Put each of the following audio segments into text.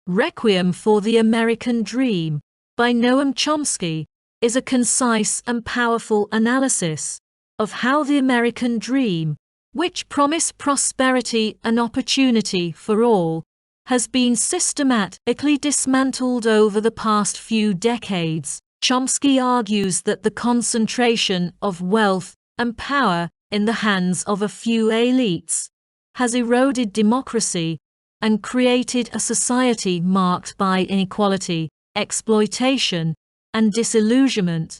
Requiem for the American Dream by Noam Chomsky is a concise and powerful analysis of how the American dream, which promised prosperity and opportunity for all, has been systematically dismantled over the past few decades. Chomsky argues that the concentration of wealth and power in the hands of a few elites has eroded democracy and created a society marked by inequality, exploitation, and disillusionment.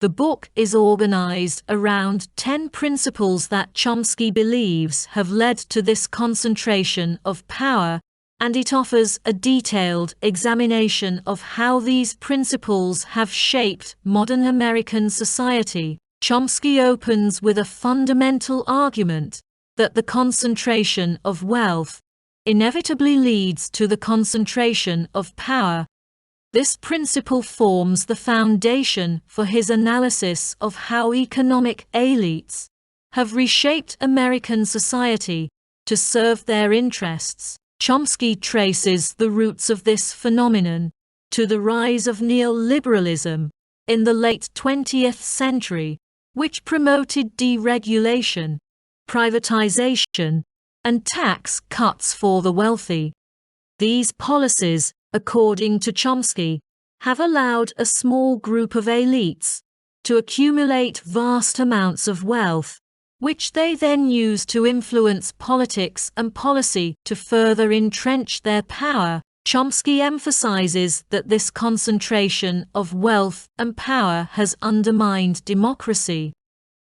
The book is organized around 10 principles that Chomsky believes have led to this concentration of power, and it offers a detailed examination of how these principles have shaped modern American society. Chomsky opens with a fundamental argument that the concentration of wealth inevitably leads to the concentration of power. This principle forms the foundation for his analysis of how economic elites have reshaped American society to serve their interests. Chomsky traces the roots of this phenomenon to the rise of neoliberalism in the late 20th century, which promoted deregulation, privatization, and tax cuts for the wealthy. These policies, according to Chomsky, have allowed a small group of elites to accumulate vast amounts of wealth, which they then use to influence politics and policy to further entrench their power. Chomsky emphasizes that this concentration of wealth and power has undermined democracy.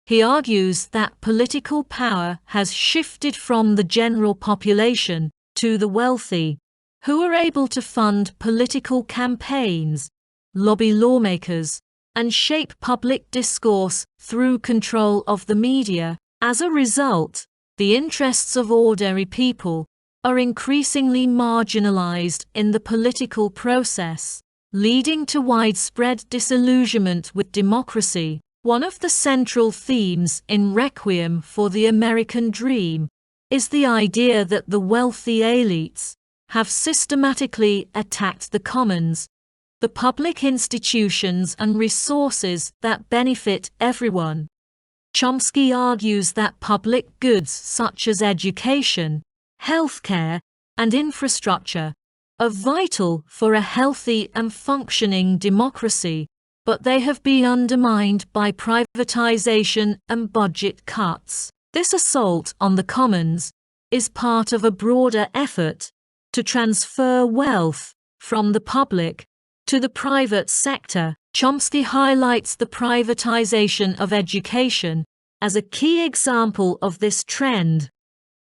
He argues that political power has shifted from the general population to the wealthy, who are able to fund political campaigns, lobby lawmakers, and shape public discourse through control of the media. As a result, the interests of ordinary people are increasingly marginalized in the political process, leading to widespread disillusionment with democracy. One of the central themes in Requiem for the American Dream is the idea that the wealthy elites have systematically attacked the commons, the public institutions and resources that benefit everyone. Chomsky argues that public goods such as education, healthcare, and infrastructure are vital for a healthy and functioning democracy, but they have been undermined by privatization and budget cuts. This assault on the commons is part of a broader effort to transfer wealth from the public to the private sector. Chomsky highlights the privatization of education as a key example of this trend.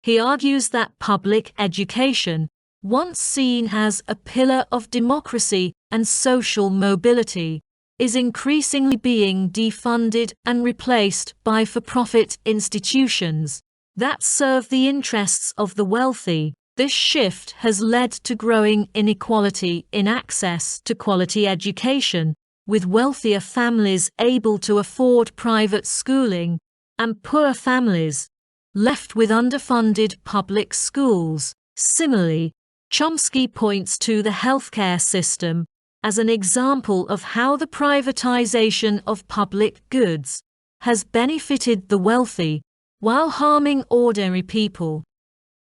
He argues that public education, once seen as a pillar of democracy and social mobility, is increasingly being defunded and replaced by for-profit institutions that serve the interests of the wealthy. This shift has led to growing inequality in access to quality education, with wealthier families able to afford private schooling and poor families left with underfunded public schools. Similarly, Chomsky points to the healthcare system as an example of how the privatization of public goods has benefited the wealthy while harming ordinary people.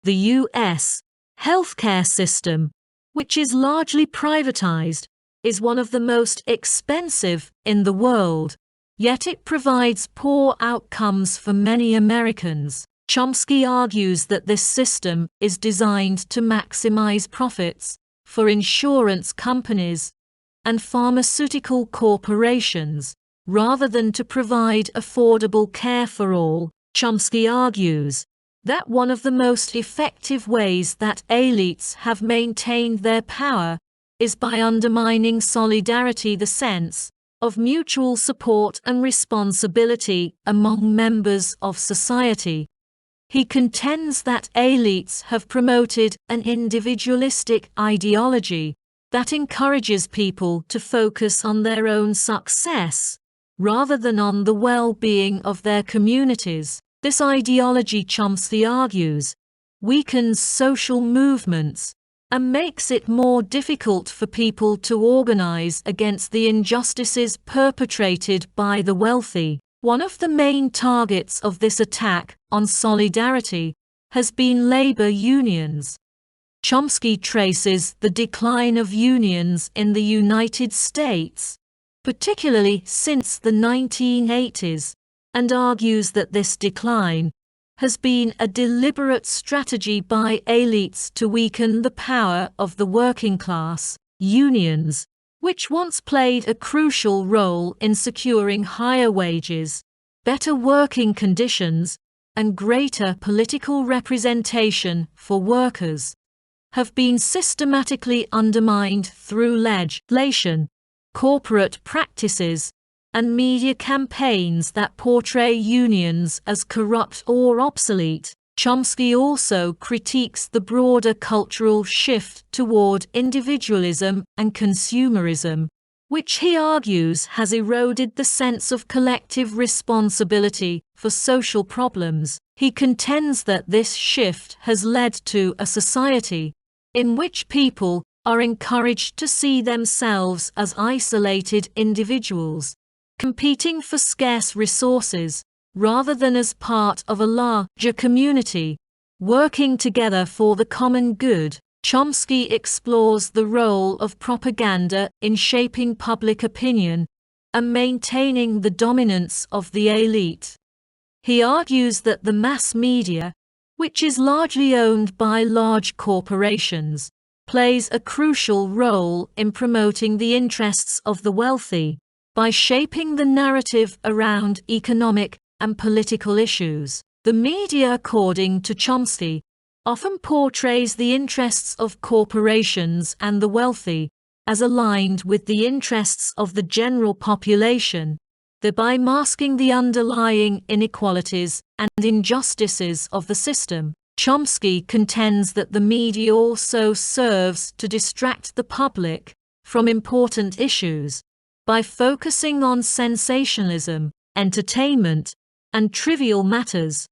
The U.S. healthcare system, which is largely privatized, is one of the most expensive in the world, yet it provides poor outcomes for many Americans. Chomsky argues that this system is designed to maximize profits for insurance companies and pharmaceutical corporations, rather than to provide affordable care for all. Chomsky argues that one of the most effective ways that elites have maintained their power is by undermining solidarity, the sense of mutual support and responsibility among members of society. He contends that elites have promoted an individualistic ideology that encourages people to focus on their own success rather than on the well-being of their communities. This ideology, Chomsky argues, weakens social movements and makes it more difficult for people to organize against the injustices perpetrated by the wealthy. One of the main targets of this attack on solidarity has been labor unions. Chomsky traces the decline of unions in the United States, particularly since the 1980s, and argues that this decline has been a deliberate strategy by elites to weaken the power of the working class. Unions, which once played a crucial role in securing higher wages, better working conditions, and greater political representation for workers, have been systematically undermined through legislation, corporate practices, and media campaigns that portray unions as corrupt or obsolete. Chomsky also critiques the broader cultural shift toward individualism and consumerism, which he argues has eroded the sense of collective responsibility for social problems. He contends that this shift has led to a society in which people are encouraged to see themselves as isolated individuals, competing for scarce resources, rather than as part of a larger community, working together for the common good. Chomsky explores the role of propaganda in shaping public opinion and maintaining the dominance of the elite. He argues that the mass media, which is largely owned by large corporations, plays a crucial role in promoting the interests of the wealthy by shaping the narrative around economic and political issues. The media, according to Chomsky, often portrays the interests of corporations and the wealthy as aligned with the interests of the general population, thereby masking the underlying inequalities and injustices of the system. Chomsky contends that the media also serves to distract the public from important issues by focusing on sensationalism, entertainment, and trivial matters.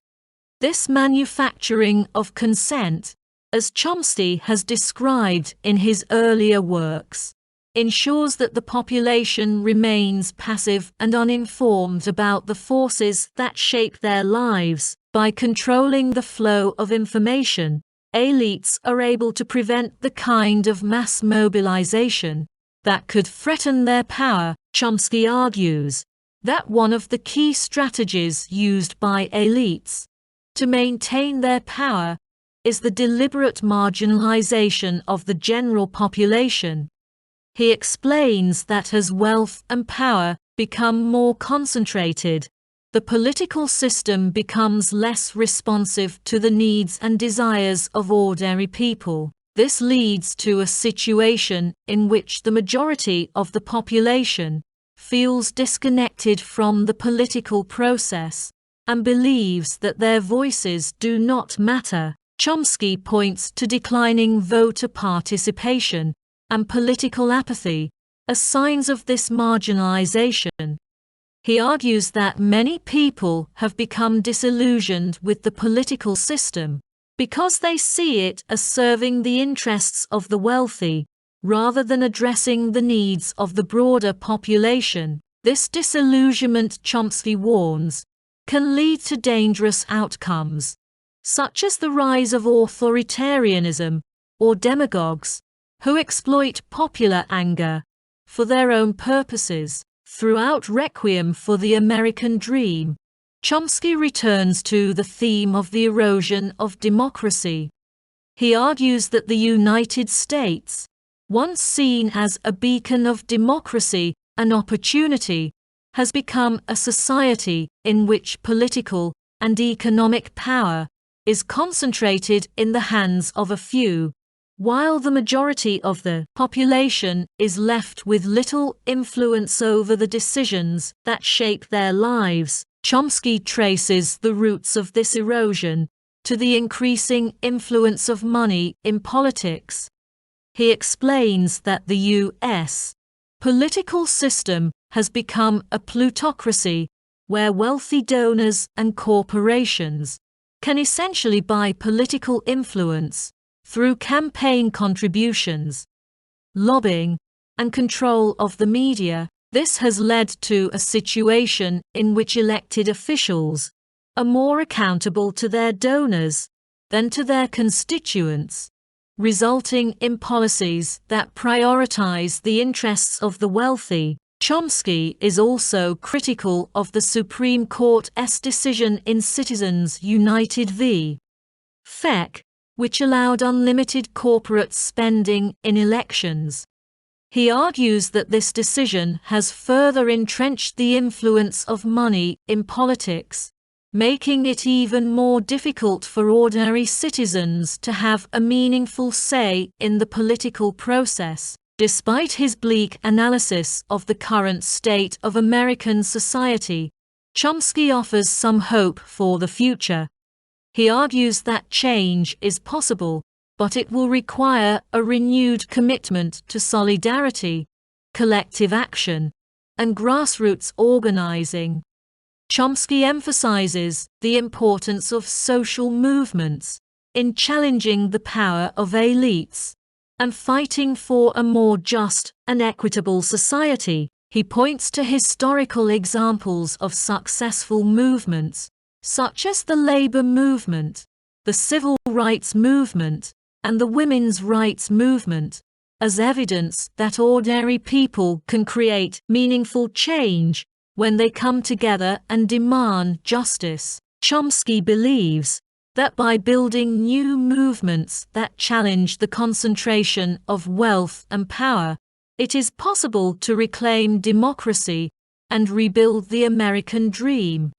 This manufacturing of consent, as Chomsky has described in his earlier works, ensures that the population remains passive and uninformed about the forces that shape their lives. By controlling the flow of information, elites are able to prevent the kind of mass mobilization that could threaten their power. Chomsky argues that one of the key strategies used by elites to maintain their power is the deliberate marginalization of the general population. He explains that as wealth and power become more concentrated, the political system becomes less responsive to the needs and desires of ordinary people. This leads to a situation in which the majority of the population feels disconnected from the political process and believes that their voices do not matter. Chomsky points to declining voter participation and political apathy as signs of this marginalization. He argues that many people have become disillusioned with the political system because they see it as serving the interests of the wealthy rather than addressing the needs of the broader population. This disillusionment, Chomsky warns, can lead to dangerous outcomes, such as the rise of authoritarianism or demagogues who exploit popular anger for their own purposes. Throughout Requiem for the American Dream, Chomsky returns to the theme of the erosion of democracy. He argues that the United States, once seen as a beacon of democracy and opportunity, has become a society in which political and economic power is concentrated in the hands of a few, while the majority of the population is left with little influence over the decisions that shape their lives. Chomsky traces the roots of this erosion to the increasing influence of money in politics. He explains that the U.S. political system has become a plutocracy where wealthy donors and corporations can essentially buy political influence through campaign contributions, lobbying, and control of the media. This has led to a situation in which elected officials are more accountable to their donors than to their constituents, resulting in policies that prioritize the interests of the wealthy. Chomsky is also critical of the Supreme Court's decision in Citizens United v. Feck, which allowed unlimited corporate spending in elections. He argues that this decision has further entrenched the influence of money in politics, making it even more difficult for ordinary citizens to have a meaningful say in the political process. Despite his bleak analysis of the current state of American society, Chomsky offers some hope for the future. He argues that change is possible, but it will require a renewed commitment to solidarity, collective action, and grassroots organizing. Chomsky emphasizes the importance of social movements in challenging the power of elites and fighting for a more just and equitable society. He points to historical examples of successful movements, such as the labor movement, the civil rights movement, and the women's rights movement, as evidence that ordinary people can create meaningful change when they come together and demand justice. Chomsky believes that by building new movements that challenge the concentration of wealth and power, it is possible to reclaim democracy and rebuild the American dream.